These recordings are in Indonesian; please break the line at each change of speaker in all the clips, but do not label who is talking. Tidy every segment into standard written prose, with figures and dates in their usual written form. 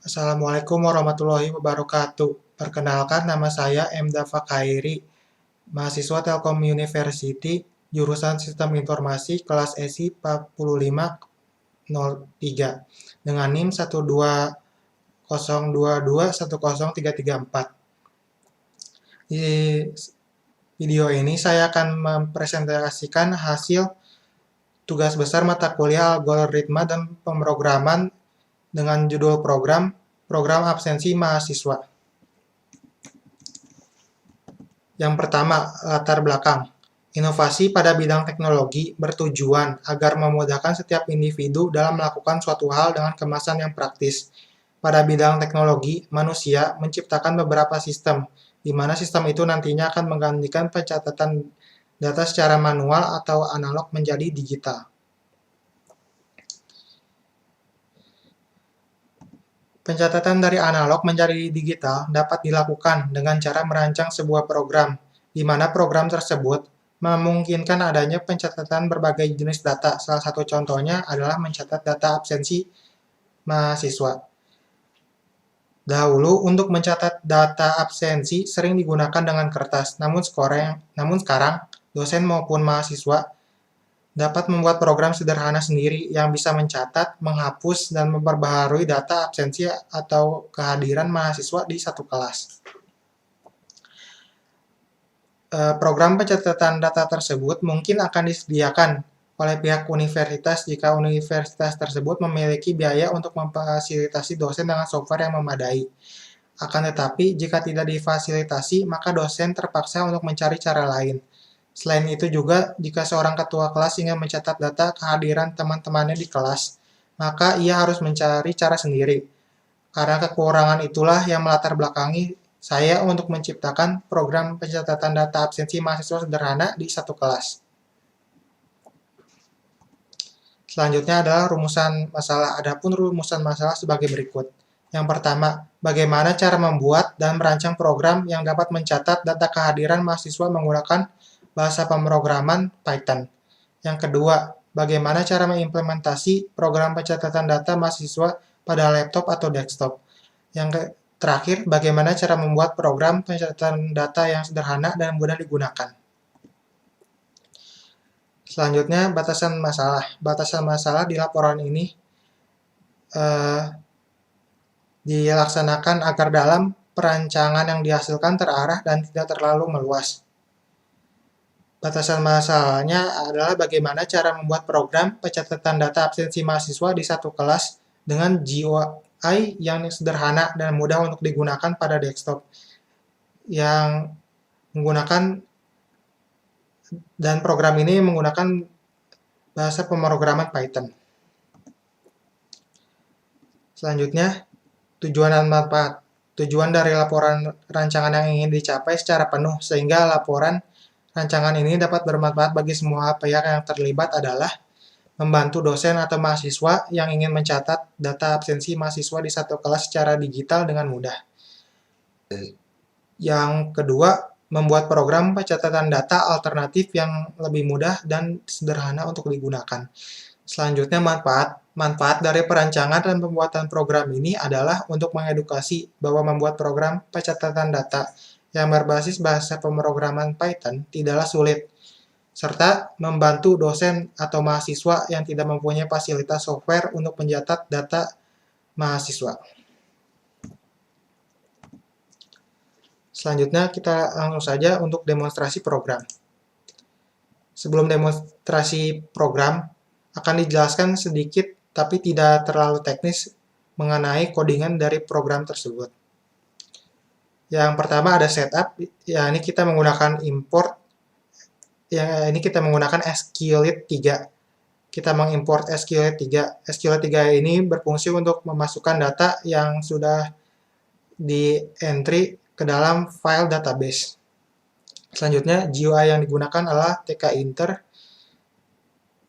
Assalamualaikum warahmatullahi wabarakatuh. Perkenalkan, nama saya M. Dafa Khairi, mahasiswa Telkom University, jurusan Sistem Informasi kelas SI 4503 dengan NIM 12022103334. Di video ini saya akan mempresentasikan hasil tugas besar mata kuliah algoritma dan pemrograman dengan judul program absensi mahasiswa. Yang pertama, latar belakang. Inovasi pada bidang teknologi bertujuan agar memudahkan setiap individu dalam melakukan suatu hal dengan kemasan yang praktis. Pada bidang teknologi, manusia menciptakan beberapa sistem, di mana sistem itu nantinya akan menggantikan pencatatan data secara manual atau analog menjadi digital. Pencatatan dari analog menjadi digital dapat dilakukan dengan cara merancang sebuah program, di mana program tersebut memungkinkan adanya pencatatan berbagai jenis data. Salah satu contohnya adalah mencatat data absensi mahasiswa. Dahulu, untuk mencatat data absensi sering digunakan dengan kertas, namun sekarang dosen maupun mahasiswa dapat membuat program sederhana sendiri yang bisa mencatat, menghapus, dan memperbaharui data absensi atau kehadiran mahasiswa di satu kelas. Program pencatatan data tersebut mungkin akan disediakan oleh pihak universitas jika universitas tersebut memiliki biaya untuk memfasilitasi dosen dengan software yang memadai. Akan tetapi, jika tidak difasilitasi, maka dosen terpaksa untuk mencari cara lain. Selain itu juga, jika seorang ketua kelas ingin mencatat data kehadiran teman-temannya di kelas, maka ia harus mencari cara sendiri. Karena kekurangan itulah yang melatar belakangi saya untuk menciptakan program pencatatan data absensi mahasiswa sederhana di satu kelas. Selanjutnya adalah rumusan masalah. Adapun rumusan masalah sebagai berikut. Yang pertama, bagaimana cara membuat dan merancang program yang dapat mencatat data kehadiran mahasiswa menggunakan bahasa pemrograman Python. Yang kedua, bagaimana cara mengimplementasi program pencatatan data mahasiswa pada laptop atau desktop. Yang terakhir, bagaimana cara membuat program pencatatan data yang sederhana dan mudah digunakan. Selanjutnya, batasan masalah. Batasan masalah di laporan ini dilaksanakan agar dalam perancangan yang dihasilkan terarah dan tidak terlalu meluas. Batasan masalahnya adalah bagaimana cara membuat program pencatatan data absensi mahasiswa di satu kelas dengan GUI yang sederhana dan mudah untuk digunakan pada desktop yang menggunakan dan program ini menggunakan bahasa pemrograman Python. Selanjutnya, tujuan dan manfaat. Tujuan dari laporan rancangan yang ingin dicapai secara penuh sehingga laporan rancangan ini dapat bermanfaat bagi semua pihak yang terlibat adalah membantu dosen atau mahasiswa yang ingin mencatat data absensi mahasiswa di satu kelas secara digital dengan mudah. Yang kedua, membuat program pencatatan data alternatif yang lebih mudah dan sederhana untuk digunakan. Selanjutnya, manfaat. Manfaat dari perancangan dan pembuatan program ini adalah untuk mengedukasi bahwa membuat program pencatatan data yang berbasis bahasa pemrograman Python tidaklah sulit, serta membantu dosen atau mahasiswa yang tidak mempunyai fasilitas software untuk mencatat data mahasiswa. Selanjutnya kita langsung saja untuk demonstrasi program. Sebelum demonstrasi program, akan dijelaskan sedikit tapi tidak terlalu teknis mengenai codingan dari program tersebut. Yang pertama ada setup, ya ini kita menggunakan import, ya ini kita menggunakan SQLite 3. Kita mengimport SQLite 3. SQLite 3 ini berfungsi untuk memasukkan data yang sudah di entry ke dalam file database. Selanjutnya, GUI yang digunakan adalah tkinter.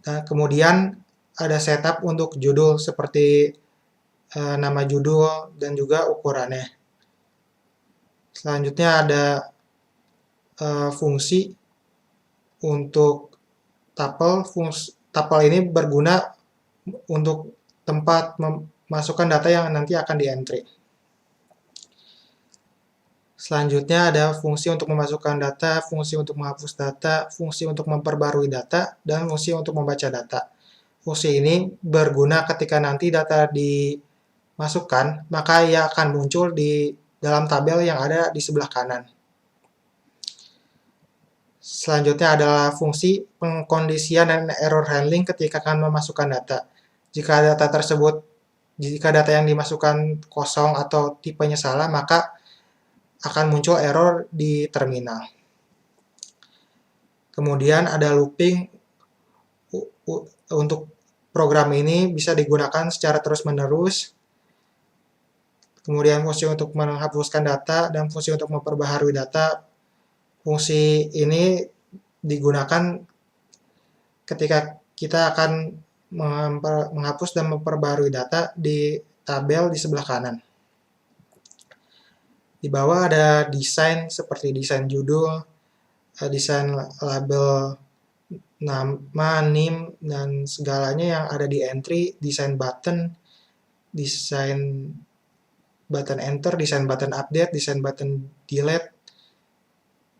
Nah, kemudian ada setup untuk judul seperti nama judul dan juga ukurannya. Selanjutnya ada fungsi untuk tuple. Tuple ini berguna untuk tempat memasukkan data yang nanti akan di-entry. Selanjutnya ada fungsi untuk memasukkan data, fungsi untuk menghapus data, fungsi untuk memperbarui data, dan fungsi untuk membaca data. Fungsi ini berguna ketika nanti data dimasukkan, maka ia akan muncul di dalam tabel yang ada di sebelah kanan. Selanjutnya adalah fungsi pengkondisian dan error handling ketika akan memasukkan data. Jika data yang dimasukkan kosong atau tipenya salah, maka akan muncul error di terminal. Kemudian ada looping. Untuk program ini bisa digunakan secara terus-menerus. Kemudian fungsi untuk menghapuskan data dan fungsi untuk memperbaharui data. Fungsi ini digunakan ketika kita akan menghapus dan memperbaharui data di tabel di sebelah kanan. Di bawah ada desain seperti desain judul, desain label nama, NIM, dan segalanya yang ada di entry, desain button enter, desain button update, desain button delete,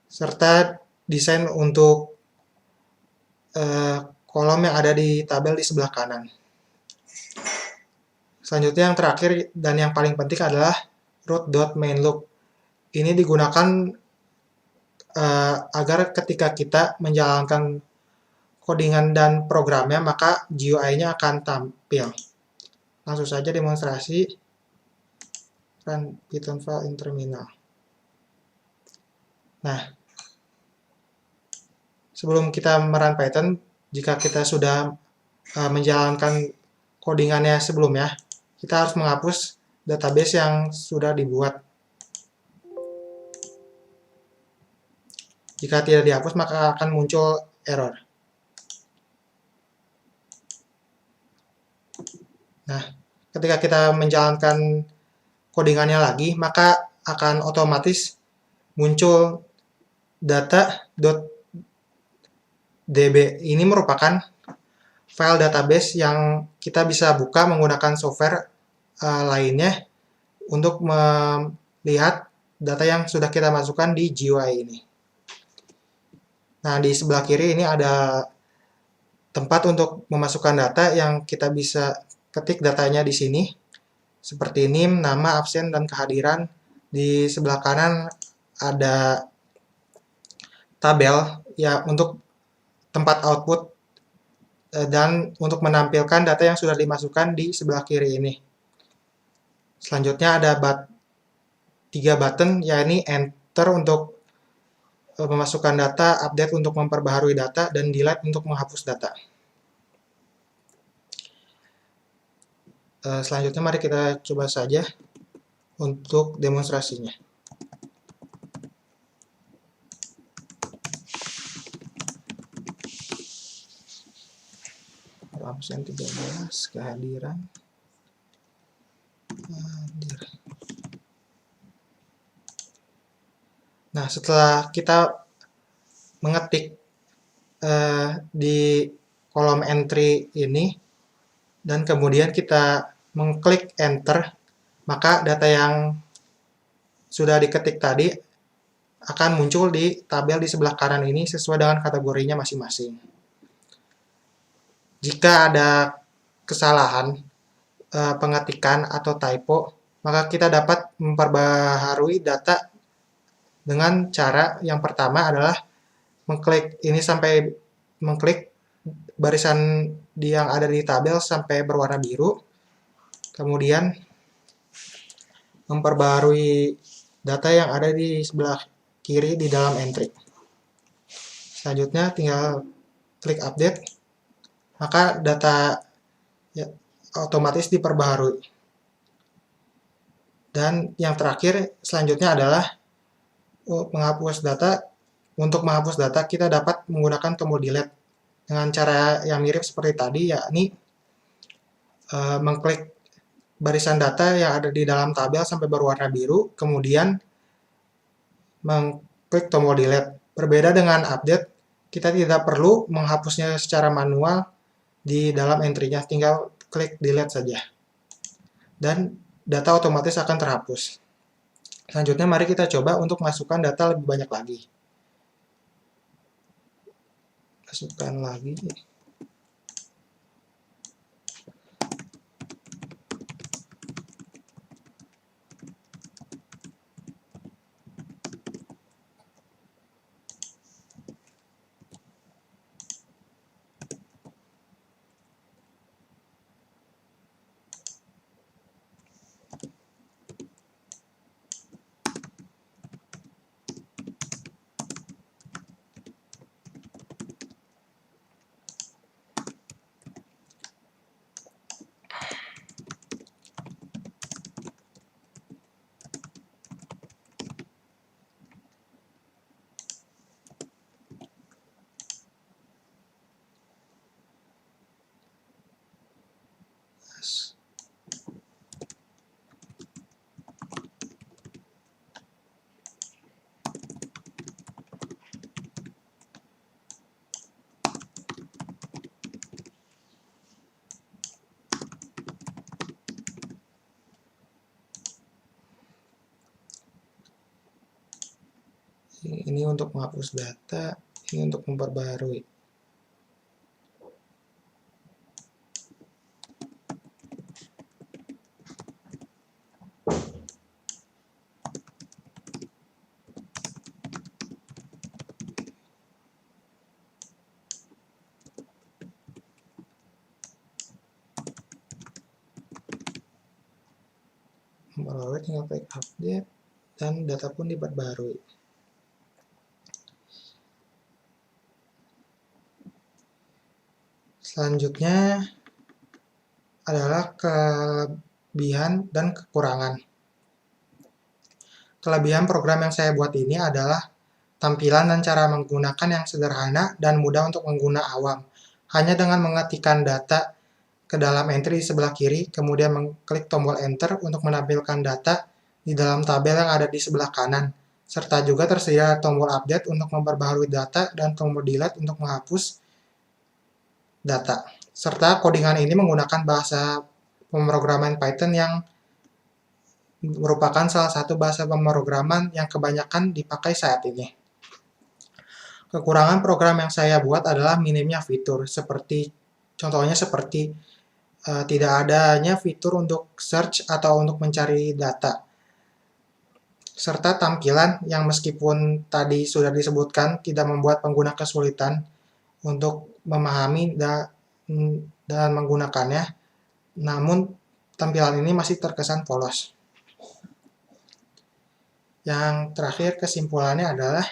serta desain untuk kolom yang ada di tabel di sebelah kanan. Selanjutnya yang terakhir dan yang paling penting adalah root.mainloop. Ini digunakan agar ketika kita menjalankan codingan dan programnya, maka GUI-nya akan tampil. Langsung saja demonstrasi. Run Python file in terminal. Nah, sebelum kita merun Python, jika kita sudah menjalankan codingannya sebelumnya, kita harus menghapus database yang sudah dibuat. Jika tidak dihapus, maka akan muncul error. Nah, ketika kita menjalankan codingannya lagi, maka akan otomatis muncul data.db. Ini merupakan file database yang kita bisa buka menggunakan software lainnya untuk melihat data yang sudah kita masukkan di GUI ini. Nah, di sebelah kiri ini ada tempat untuk memasukkan data yang kita bisa ketik datanya di sini, seperti NIM, nama, absen, dan kehadiran. Di sebelah kanan ada tabel ya untuk tempat output dan untuk menampilkan data yang sudah dimasukkan di sebelah kiri ini. Selanjutnya ada 3 button, yakni enter untuk memasukkan data, update untuk memperbaharui data, dan delete untuk menghapus data. Selanjutnya mari kita coba saja untuk demonstrasinya. Absen 13, kehadiran. Nah, setelah kita mengetik di kolom entry ini, dan kemudian kita mengklik enter, maka data yang sudah diketik tadi akan muncul di tabel di sebelah kanan ini sesuai dengan kategorinya masing-masing. Jika ada kesalahan pengetikan atau typo, maka kita dapat memperbaharui data dengan cara yang pertama adalah mengklik ini sampai mengklik barisan yang ada di tabel sampai berwarna biru, kemudian memperbarui data yang ada di sebelah kiri di dalam entry. Selanjutnya tinggal klik update, maka data ya, otomatis diperbaharui. Dan yang terakhir selanjutnya adalah menghapus data. Untuk menghapus data kita dapat menggunakan tombol delete dengan cara yang mirip seperti tadi, yakni mengklik barisan data yang ada di dalam tabel sampai berwarna biru, kemudian mengklik tombol delete. Berbeda dengan update, kita tidak perlu menghapusnya secara manual di dalam entry-nya, tinggal klik delete saja. dan data otomatis akan terhapus. Selanjutnya mari kita coba untuk masukkan data lebih banyak lagi. Masukkan lagi. Ini untuk menghapus data, ini untuk memperbarui. Memperbarui tinggal klik update dan data pun diperbarui. Selanjutnya adalah kelebihan dan kekurangan. Kelebihan program yang saya buat ini adalah tampilan dan cara menggunakan yang sederhana dan mudah untuk pengguna awam. Hanya dengan mengetikkan data ke dalam entry di sebelah kiri, kemudian mengklik tombol enter untuk menampilkan data di dalam tabel yang ada di sebelah kanan. Serta juga tersedia tombol update untuk memperbaharui data dan tombol delete untuk menghapus data. Serta codingan ini menggunakan bahasa pemrograman Python yang merupakan salah satu bahasa pemrograman yang kebanyakan dipakai saat ini. Kekurangan program yang saya buat adalah minimnya fitur, contohnya seperti tidak adanya fitur untuk search atau untuk mencari data. Serta tampilan yang meskipun tadi sudah disebutkan tidak membuat pengguna kesulitan untuk memahami dan menggunakannya, namun tampilan ini masih terkesan polos. Yang terakhir kesimpulannya adalah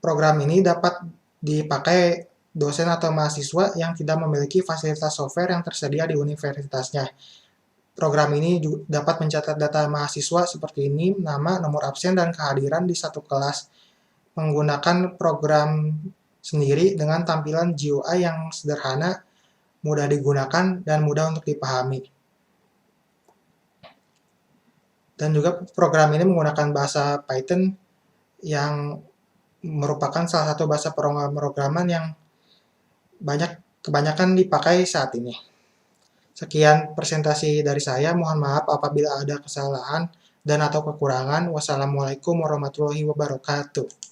program ini dapat dipakai dosen atau mahasiswa yang tidak memiliki fasilitas software yang tersedia di universitasnya. Program ini juga dapat mencatat data mahasiswa seperti ini, nama, nomor absen, dan kehadiran di satu kelas. Menggunakan program sendiri dengan tampilan GUI yang sederhana, mudah digunakan, dan mudah untuk dipahami. Dan juga program ini menggunakan bahasa Python yang merupakan salah satu bahasa pemrograman yang kebanyakan dipakai saat ini. Sekian presentasi dari saya, mohon maaf apabila ada kesalahan dan atau kekurangan. Wassalamualaikum warahmatullahi wabarakatuh.